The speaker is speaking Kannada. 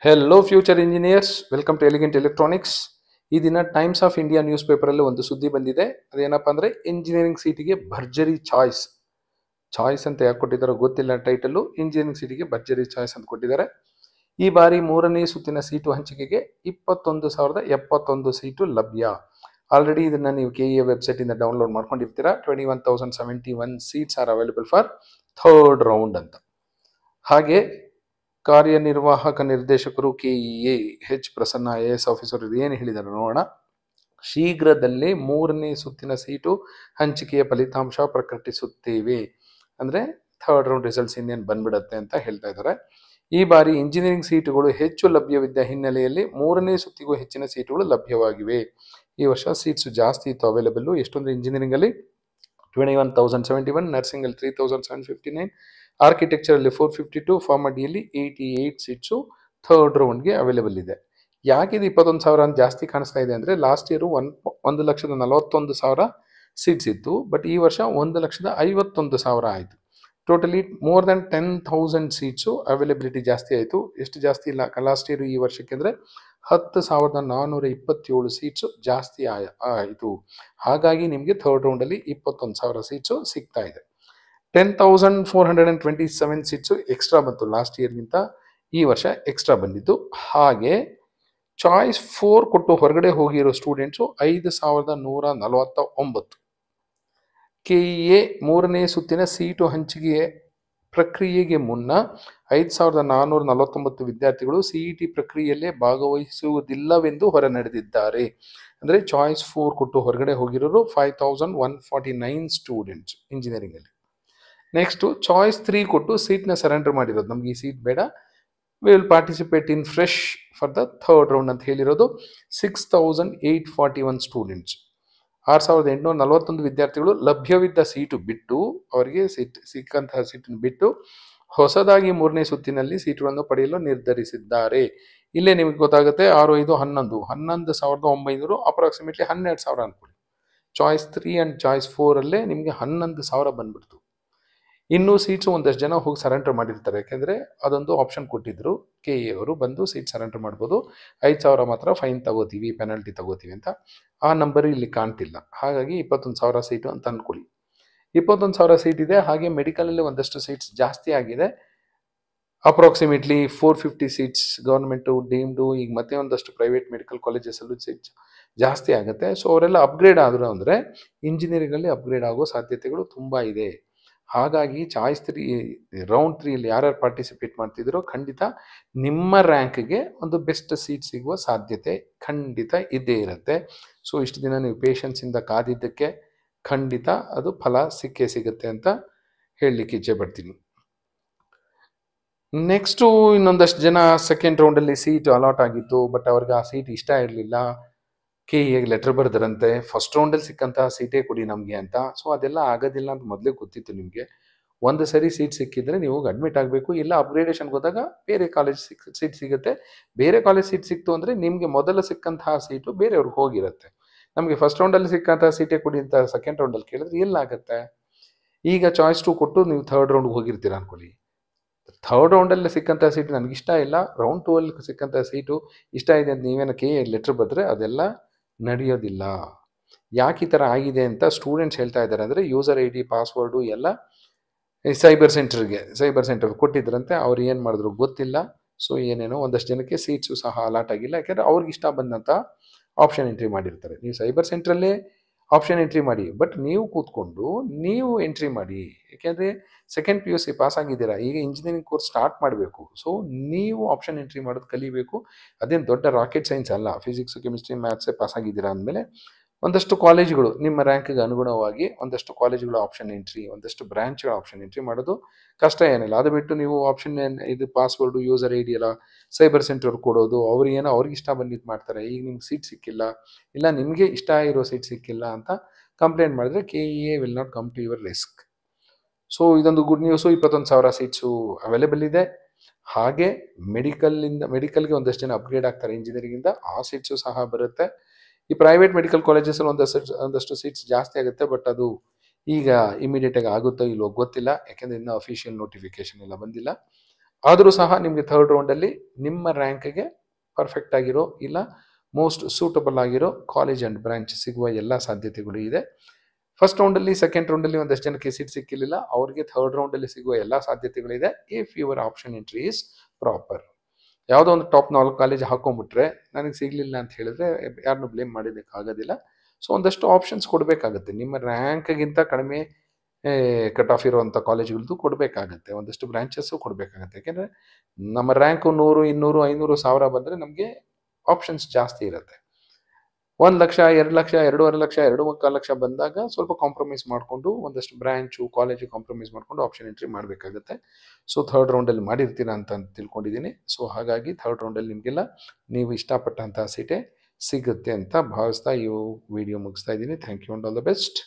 Hello future engineers, welcome to Elegant Electronics. ಈ ದಿನ ಟೈಮ್ಸ್ ಆಫ್ ಇಂಡಿಯಾ ನ್ಯೂಸ್ ಪೇಪರಲ್ಲಿ ಒಂದು ಸುದ್ದಿ ಬಂದಿದೆ. ಅದೇನಪ್ಪ ಅಂದರೆ ಇಂಜಿನಿಯರಿಂಗ್ ಸೀಟಿಗೆ ಭರ್ಜರಿ ಚಾಯ್ಸ್ ಅಂತ ಯಾಕೆ ಕೊಟ್ಟಿದ್ದಾರೋ ಗೊತ್ತಿಲ್ಲ. ಟೈಟಲ್ಲು ಇಂಜಿನಿಯರಿಂಗ್ ಸೀಟಿಗೆ ಭರ್ಜರಿ ಚಾಯ್ಸ್ ಅಂತ ಕೊಟ್ಟಿದ್ದಾರೆ. ಈ ಬಾರಿ ಮೂರನೇ ಸುತ್ತಿನ ಸೀಟು ಹಂಚಿಕೆಗೆ 21,071 ಸೀಟು ಲಭ್ಯ. ಆಲ್ರೆಡಿ ಇದನ್ನ ನೀವು KEA ವೆಬ್ಸೈಟ್ ಇಂದ ಡೌನ್ಲೋಡ್ ಮಾಡ್ಕೊಂಡಿರ್ತೀರಾ. 21,071 seats are available for third round ಅಂತ. ಹಾಗೆ ಕಾರ್ಯನಿರ್ವಾಹಕ ನಿರ್ದೇಶಕರು KEA ಪ್ರಸನ್ನ IAS ಆಫೀಸರ್ ಏನು ಹೇಳಿದ್ದಾರೆ ನೋಡೋಣ. ಶೀಘ್ರದಲ್ಲೇ ಮೂರನೇ ಸುತ್ತಿನ ಸೀಟು ಹಂಚಿಕೆಯ ಫಲಿತಾಂಶ ಪ್ರಕಟಿಸುತ್ತೇವೆ. ಅಂದರೆ ಥರ್ಡ್ ರೌಂಡ್ ರಿಸಲ್ಟ್ಸ್ ಇನ್ನೇನು ಬಂದ್ಬಿಡತ್ತೆ ಅಂತ ಹೇಳ್ತಾ ಇದ್ದಾರೆ. ಈ ಬಾರಿ ಇಂಜಿನಿಯರಿಂಗ್ ಸೀಟುಗಳು ಹೆಚ್ಚು ಲಭ್ಯವಿದ್ದ ಹಿನ್ನೆಲೆಯಲ್ಲಿ ಮೂರನೇ ಸುತ್ತಿಗೂ ಹೆಚ್ಚಿನ ಸೀಟುಗಳು ಲಭ್ಯವಾಗಿವೆ. ಈ ವರ್ಷ ಸೀಟ್ಸ್ ಜಾಸ್ತಿ ಇತ್ತು ಅವೈಲೇಬಲ್. ಎಷ್ಟೊಂದು ಇಂಜಿನಿಯರಿಂಗ್ ಅಲ್ಲಿ 21,071, ನರ್ಸಿಂಗ್ ಅಲ್ಲಿ 3,759, ಆರ್ಕಿಟೆಕ್ಚರ್ ಅಲ್ಲಿ 452, ಫಾರ್ಮಡಿಯಲ್ಲಿ 88 ಸೀಟ್ಸು ಥರ್ಡ್ ರೌಂಡ್ಗೆ ಅವೈಲೇಬಲ್ ಇದೆ. ಯಾಕೆ ಇದು 21,000 ಅಂತ ಜಾಸ್ತಿ ಕಾಣಿಸ್ತಾ ಇದೆ ಅಂದರೆ ಲಾಸ್ಟ್ ಇಯರ್ 1,41,000 ಸೀಟ್ಸ್ ಇತ್ತು. ಬಟ್ ಈ ವರ್ಷ 1,51,000 ಆಯಿತು. Totally more than 10,000 seats availability ಜಾಸ್ತಿ ಆಯಿತು. ಎಷ್ಟು ಜಾಸ್ತಿ ಇಲ್ಲ ಲಾಸ್ಟ್ ಇಯರ್ ಈ ವರ್ಷಕ್ಕೆ ಅಂದರೆ 10,427 ಸೀಟ್ಸು ಜಾಸ್ತಿ ಆಯಿತು. ಹಾಗಾಗಿ ನಿಮಗೆ ಥರ್ಡ್ ರೌಂಡಲ್ಲಿ 21,000 ಸೀಟ್ಸು ಸಿಗ್ತಾ ಇದೆ. 10,427 ಸೀಟ್ಸು ಎಕ್ಸ್ಟ್ರಾ ಬಂತು ಲಾಸ್ಟ್ ಇಯರ್ಗಿಂತ. ಈ ವರ್ಷ ಎಕ್ಸ್ಟ್ರಾ ಬಂದಿತ್ತು. ಹಾಗೆ ಚಾಯ್ಸ್ 4 ಕೊಟ್ಟು ಹೊರಗಡೆ ಹೋಗಿರೋ ಸ್ಟೂಡೆಂಟ್ಸು 5,149. KEA ಮೂರನೇ ಸುತ್ತಿನ ಸೀಟು ಹಂಚಿಕೆ ಪ್ರಕ್ರಿಯೆಗೆ ಮುನ್ನ 5,449 ವಿದ್ಯಾರ್ಥಿಗಳು CET ಪ್ರಕ್ರಿಯೆಯಲ್ಲೇ ಭಾಗವಹಿಸುವುದಿಲ್ಲವೆಂದು ಹೊರನಡೆದಿದ್ದಾರೆ. ಅಂದರೆ ಚಾಯ್ಸ್ 4 ಕೊಟ್ಟು ಹೊರಗಡೆ ಹೋಗಿರೋರು 5,149 ಸ್ಟೂಡೆಂಟ್ಸ್ ಇಂಜಿನಿಯರಿಂಗ್ ಅಲ್ಲಿ. ನೆಕ್ಸ್ಟ್ ಚಾಯ್ಸ್ 3 ಕೊಟ್ಟು ಸೀಟ್ನ ಸರೆಂಡರ್ ಮಾಡಿರೋದು, ನಮ್ಗೆ ಈ ಸೀಟ್ ಬೇಡ, will participate in fresh for the third round ಅಂತ ಹೇಳಿರೋದು 6,841 ಸ್ಟೂಡೆಂಟ್ಸ್. 6,841 ವಿದ್ಯಾರ್ಥಿಗಳು ಲಭ್ಯವಿದ್ದ ಸೀಟು ಬಿಟ್ಟು, ಅವರಿಗೆ ಸಿಕ್ಕಂತಹ ಸೀಟನ್ನು ಬಿಟ್ಟು ಹೊಸದಾಗಿ ಮೂರನೇ ಸುತ್ತಿನಲ್ಲಿ ಸೀಟುಗಳನ್ನು ಪಡೆಯಲು ನಿರ್ಧರಿಸಿದ್ದಾರೆ. ಇಲ್ಲೇ ನಿಮಗೆ ಗೊತ್ತಾಗುತ್ತೆ. 6, 5, 11, 11,900 ಅಪ್ರಾಕ್ಸಿಮೇಟ್ಲಿ 12,000 ಅನ್ಕೊಳ್ಳಿ. ಚಾಯ್ಸ್ 3 ಅಂಡ್ ಚಾಯ್ಸ್ 4 ಅಲ್ಲೇ ನಿಮಗೆ 11,000 ಬಂದ್ಬಿಡ್ತು. ಇನ್ನೂ ಸೀಟ್ಸು ಒಂದಷ್ಟು ಜನ ಹೋಗಿ ಸರೆಂಡರ್ ಮಾಡಿರ್ತಾರೆ. ಯಾಕೆಂದರೆ ಅದೊಂದು ಆಪ್ಷನ್ ಕೊಟ್ಟಿದ್ರು KEA ಅವರು, ಬಂದು ಸೀಟ್ ಸರೆಂಡರ್ ಮಾಡ್ಬೋದು. 5,000 ಮಾತ್ರ ಫೈನ್ ತಗೋತೀವಿ, ಪೆನಾಲ್ಟಿ ತಗೋತೀವಿ ಅಂತ. ಆ ನಂಬರ್ ಇಲ್ಲಿ ಕಾಣ್ತಿಲ್ಲ. ಹಾಗಾಗಿ 21,000 ಸೀಟು ಅಂತ ಅಂದ್ಕೊಳ್ಳಿ. 21,000 ಸೀಟ್ ಇದೆ. ಹಾಗೆ ಮೆಡಿಕಲಲ್ಲಿ ಒಂದಷ್ಟು ಸೀಟ್ಸ್ ಜಾಸ್ತಿ ಆಗಿದೆ. ಅಪ್ರಾಕ್ಸಿಮೇಟ್ಲಿ 450 ಸೀಟ್ಸ್ ಗೌರ್ಮೆಂಟು, ಡೀಮ್ಡು, ಈಗ ಮತ್ತೆ ಒಂದಷ್ಟು ಪ್ರೈವೇಟ್ ಮೆಡಿಕಲ್ ಕಾಲೇಜಸಲ್ಲೂ ಸೀಟ್ಸ್ ಜಾಸ್ತಿ ಆಗುತ್ತೆ. ಸೊ ಅವರೆಲ್ಲ ಅಪ್ಗ್ರೇಡ್ ಆದರು ಅಂದರೆ ಇಂಜಿನಿಯರಿಂಗಲ್ಲಿ ಅಪ್ಗ್ರೇಡ್ ಆಗೋ ಸಾಧ್ಯತೆಗಳು ತುಂಬ ಇದೆ. ಹಾಗಾಗಿ ಚಾಯ್ಸ್ 3 ರೌಂಡ್ 3 ಯಾರ್ಯಾರು ಪಾರ್ಟಿಸಿಪೇಟ್ ಮಾಡ್ತಿದ್ರೋ ಖಂಡಿತ ನಿಮ್ಮ ರ್ಯಾಂಕ್ಗೆ ಒಂದು ಬೆಸ್ಟ್ ಸೀಟ್ ಸಿಗುವ ಸಾಧ್ಯತೆ ಖಂಡಿತ ಇದ್ದೇ ಇರುತ್ತೆ. ಸೊ ಇಷ್ಟು ದಿನ ನೀವು ಪೇಷನ್ಸಿಂದ ಕಾದಿದ್ದಕ್ಕೆ ಖಂಡಿತ ಅದು ಫಲ ಸಿಕ್ಕೇ ಸಿಗುತ್ತೆ ಅಂತ ಹೇಳಲಿಕ್ಕೆ ಇಚ್ಛೆ ಪಡ್ತೀನಿ. ನೆಕ್ಸ್ಟು ಇನ್ನೊಂದಷ್ಟು ಜನ ಸೆಕೆಂಡ್ ರೌಂಡಲ್ಲಿ ಸೀಟ್ ಅಲಾಟ್ ಆಗಿತ್ತು, ಬಟ್ ಅವ್ರಿಗೆ ಆ ಸೀಟ್ ಇಷ್ಟ ಇರಲಿಲ್ಲ. KEAಗೆ ಲೆಟರ್ ಬರೆದ್ರಂತೆ, ಫಸ್ಟ್ ರೌಂಡಲ್ಲಿ ಸಿಕ್ಕಂತಹ ಸೀಟೇ ಕೊಡಿ ನಮಗೆ ಅಂತ. ಸೊ ಅದೆಲ್ಲ ಆಗೋದಿಲ್ಲ ಅಂತ ಮೊದಲೇ ಗೊತ್ತಿತ್ತು ನಿಮಗೆ. ಒಂದು ಸರಿ ಸೀಟ್ ಸಿಕ್ಕಿದ್ರೆ ನೀವು ಅಡ್ಮಿಟ್ ಆಗಬೇಕು, ಇಲ್ಲ ಅಪ್ಗ್ರೇಡೇಷನ್ಗೆ ಹೋದಾಗ ಬೇರೆ ಕಾಲೇಜ್ ಸೀಟ್ ಸಿಗುತ್ತೆ. ಬೇರೆ ಕಾಲೇಜ್ ಸೀಟ್ ಸಿಕ್ತು ಅಂದರೆ ನಿಮಗೆ ಮೊದಲು ಸಿಕ್ಕಂತಹ ಸೀಟು ಬೇರೆಯವ್ರಿಗೆ ಹೋಗಿರುತ್ತೆ. ನಮಗೆ ಫಸ್ಟ್ ರೌಂಡಲ್ಲಿ ಸಿಕ್ಕಂತಹ ಸೀಟೇ ಕೊಡಿ ಅಂತ ಸೆಕೆಂಡ್ ರೌಂಡಲ್ಲಿ ಕೇಳಿದ್ರೆ ಎಲ್ಲಾಗುತ್ತೆ. ಈಗ ಚಾಯ್ಸ್ 2 ಕೊಟ್ಟು ನೀವು ಥರ್ಡ್ ರೌಂಡ್ಗೆ ಹೋಗಿರ್ತೀರ ಅನ್ಕೊಳ್ಳಿ. ಥರ್ಡ್ ರೌಂಡಲ್ಲಿ ಸಿಕ್ಕಂಥ ಸೀಟು ನನಗೆ ಇಷ್ಟ ಇಲ್ಲ, ರೌಂಡ್ 2 ಅಲ್ಲಿ ಸಿಕ್ಕಂಥ ಸೀಟು ಇಷ್ಟ ಇದೆ ಅಂತ ನೀವೇನೋ KEA ಲೆಟ್ರ್ ಬರೆದ್ರೆ ಅದೆಲ್ಲ ನಡೆಯೋದಿಲ್ಲ. ಯಾಕೆ ಈ ಥರ ಆಗಿದೆ ಅಂತ ಸ್ಟೂಡೆಂಟ್ಸ್ ಹೇಳ್ತಾ ಇದ್ದಾರೆ ಅಂದರೆ ಯೂಸರ್ ID, ಪಾಸ್ವರ್ಡು ಎಲ್ಲ ಸೈಬರ್ ಸೆಂಟರ್ ಕೊಟ್ಟಿದ್ರಂತೆ. ಅವ್ರು ಏನು ಮಾಡಿದ್ರು ಗೊತ್ತಿಲ್ಲ. ಸೊ ಏನೇನೋ ಒಂದಷ್ಟು ಜನಕ್ಕೆ ಸೀಟ್ಸು ಸಹ ಅಲಾಟ್ ಆಗಿಲ್ಲ. ಯಾಕೆಂದರೆ ಅವ್ರಿಗೆ ಇಷ್ಟ ಬಂದಂಥ ಆಪ್ಷನ್ ಎಂಟ್ರಿ ಮಾಡಿರ್ತಾರೆ. ನೀವು ಸೈಬರ್ ಸೆಂಟ್ರಲ್ಲೇ ಆಪ್ಷನ್ ಎಂಟ್ರಿ ಮಾಡಿ, ಬಟ್ ನೀವು ಕೂತ್ಕೊಂಡು ನೀವು ಎಂಟ್ರಿ ಮಾಡಿ. ಯಾಕೆಂದರೆ ಸೆಕೆಂಡ್ PUC ಪಾಸ್ ಆಗಿದ್ದೀರಾ, ಈಗ ಇಂಜಿನಿಯರಿಂಗ್ ಕೋರ್ಸ್ ಸ್ಟಾರ್ಟ್ ಮಾಡಬೇಕು. ಸೊ ನೀವು ಆಪ್ಷನ್ ಎಂಟ್ರಿ ಮಾಡೋದು ಕಲಿಬೇಕು. ಅದೇನು ದೊಡ್ಡ ರಾಕೆಟ್ ಸೈನ್ಸ್ ಅಲ್ಲ. ಫಿಸಿಕ್ಸ್, ಕೆಮಿಸ್ಟ್ರಿ, ಮ್ಯಾಥ್ಸೇ ಪಾಸ್ ಆಗಿದ್ದೀರಾ ಅಂದಮೇಲೆ ಒಂದಷ್ಟು ಕಾಲೇಜುಗಳು ನಿಮ್ಮ ರ್ಯಾಂಕ್ಗೆ ಅನುಗುಣವಾಗಿ ಒಂದಷ್ಟು ಕಾಲೇಜುಗಳ ಆಪ್ಷನ್ ಎಂಟ್ರಿ, ಒಂದಷ್ಟು ಬ್ರಾಂಚ್ಗಳ ಆಪ್ಷನ್ ಎಂಟ್ರಿ ಮಾಡೋದು ಕಷ್ಟ ಏನಿಲ್ಲ. ಅದು ಬಿಟ್ಟು ನೀವು ಆಪ್ಷನ್ ಇದು ಪಾಸ್ವರ್ಡು, ಯೂಸರ್ ID ಎಲ್ಲ ಸೈಬರ್ ಸೆಂಟರ್ ಕೊಡೋದು, ಅವ್ರಿಗೆ ಇಷ್ಟ ಬಂದಿದ್ದು ಮಾಡ್ತಾರೆ. ಈಗ ನಿಮ್ಗೆ ಸೀಟ್ ಸಿಕ್ಕಿಲ್ಲ, ಇಲ್ಲ ನಿಮಗೆ ಇಷ್ಟ ಇರೋ ಸೀಟ್ ಸಿಕ್ಕಿಲ್ಲ ಅಂತ ಕಂಪ್ಲೇಂಟ್ ಮಾಡಿದ್ರೆ KEA will not come to your risk. So ಇದೊಂದು ಗುಡ್ ನ್ಯೂಸು. 21,000 ಸೀಟ್ಸು ಅವೈಲೇಬಲ್ ಇದೆ. ಹಾಗೆ ಮೆಡಿಕಲ್ಗೆ ಒಂದಷ್ಟು ಜನ ಅಪ್ಗ್ರೇಡ್ ಆಗ್ತಾರೆ ಇಂಜಿನಿಯರಿಂಗಿಂದ, ಆ ಸೀಟ್ಸು ಸಹ ಬರುತ್ತೆ. ಈ ಪ್ರೈವೇಟ್ ಮೆಡಿಕಲ್ ಕಾಲೇಜಸಲ್ಲಿ ಒಂದಷ್ಟು ಸೀಟ್ಸ್ ಜಾಸ್ತಿ ಆಗುತ್ತೆ, ಬಟ್ ಅದು ಈಗ ಇಮಿಡಿಯೇಟಾಗಿ ಆಗುತ್ತೋ ಇಲ್ವೋ ಗೊತ್ತಿಲ್ಲ. ಯಾಕೆಂದರೆ ಇನ್ನೂ ಅಫಿಷಿಯಲ್ ನೋಟಿಫಿಕೇಶನ್ ಎಲ್ಲ ಬಂದಿಲ್ಲ. ಆದರೂ ಸಹ ನಿಮಗೆ ಥರ್ಡ್ ರೌಂಡಲ್ಲಿ ನಿಮ್ಮ ರ್ಯಾಂಕ್ಗೆ ಪರ್ಫೆಕ್ಟ್ ಆಗಿರೋ ಇಲ್ಲ ಮೋಸ್ಟ್ ಸೂಟಬಲ್ ಆಗಿರೋ ಕಾಲೇಜ್ ಆ್ಯಂಡ್ ಬ್ರಾಂಚ್ ಸಿಗುವ ಎಲ್ಲ ಸಾಧ್ಯತೆಗಳು ಇದೆ. ಫಸ್ಟ್ ರೌಂಡಲ್ಲಿ ಸೆಕೆಂಡ್ ರೌಂಡಲ್ಲಿ ಒಂದಷ್ಟು ಜನಕ್ಕೆ ಸೀಟ್ ಸಿಕ್ಕಿರಲಿಲ್ಲ, ಅವ್ರಿಗೆ ಥರ್ಡ್ ರೌಂಡಲ್ಲಿ ಸಿಗುವ ಎಲ್ಲ ಸಾಧ್ಯತೆಗಳಿದೆ if your option entry is proper. ಯಾವುದೋ ಒಂದು ಟಾಪ್ 4 ಕಾಲೇಜ್ ಹಾಕೊಂಡ್ಬಿಟ್ರೆ ನನಗೆ ಸಿಗಲಿಲ್ಲ ಅಂತ ಹೇಳಿದ್ರೆ ಯಾರನ್ನೂ ಬ್ಲೇಮ್ ಮಾಡೋದಕ್ಕಾಗೋದಿಲ್ಲ. ಸೊ ಒಂದಷ್ಟು ಆಪ್ಷನ್ಸ್ ಕೊಡಬೇಕಾಗುತ್ತೆ. ನಿಮ್ಮ ರ್ಯಾಂಕ್ಗಿಂತ ಕಡಿಮೆ ಕಟ್ ಆಫ್ ಇರುವಂಥ ಕಾಲೇಜ್ಗಳದ್ದು ಕೊಡಬೇಕಾಗತ್ತೆ, ಒಂದಷ್ಟು ಬ್ರಾಂಚಸ್ಸು ಕೊಡಬೇಕಾಗತ್ತೆ. ಯಾಕೆಂದರೆ ನಮ್ಮ ರ್ಯಾಂಕು 100, 200, 500, 1000 ಬಂದರೆ ನಮಗೆ ಆಪ್ಷನ್ಸ್ ಜಾಸ್ತಿ ಇರುತ್ತೆ. 1 ಲಕ್ಷ, 2 ಲಕ್ಷ, 2.5 ಲಕ್ಷ, 2.25 ಲಕ್ಷ ಬಂದಾಗ ಸ್ವಲ್ಪ ಕಾಂಪ್ರಮೈಸ್ ಮಾಡಿಕೊಂಡು ಒಂದಷ್ಟು ಬ್ರಾಂಚು ಕಾಲೇಜು ಕಾಂಪ್ರಮೈಸ್ ಮಾಡಿಕೊಂಡು ಆಪ್ಷನ್ ಎಂಟ್ರಿ ಮಾಡಬೇಕಾಗುತ್ತೆ. ಸೊ ಥರ್ಡ್ ರೌಂಡಲ್ಲಿ ಮಾಡಿರ್ತೀರಾ ಅಂತ ತಿಳ್ಕೊಂಡಿದ್ದೀನಿ. ಸೊ ಹಾಗಾಗಿ ಥರ್ಡ್ ರೌಂಡಲ್ಲಿ ನಿಮಗೆಲ್ಲ ನೀವು ಇಷ್ಟಪಟ್ಟಂತಹ ಸೀಟೇ ಸಿಗುತ್ತೆ ಅಂತ ಭಾವಿಸ್ತಾ ಈ ವಿಡಿಯೋ ಮುಗಿಸ್ತಾ ಇದ್ದೀನಿ. Thank you and all the best.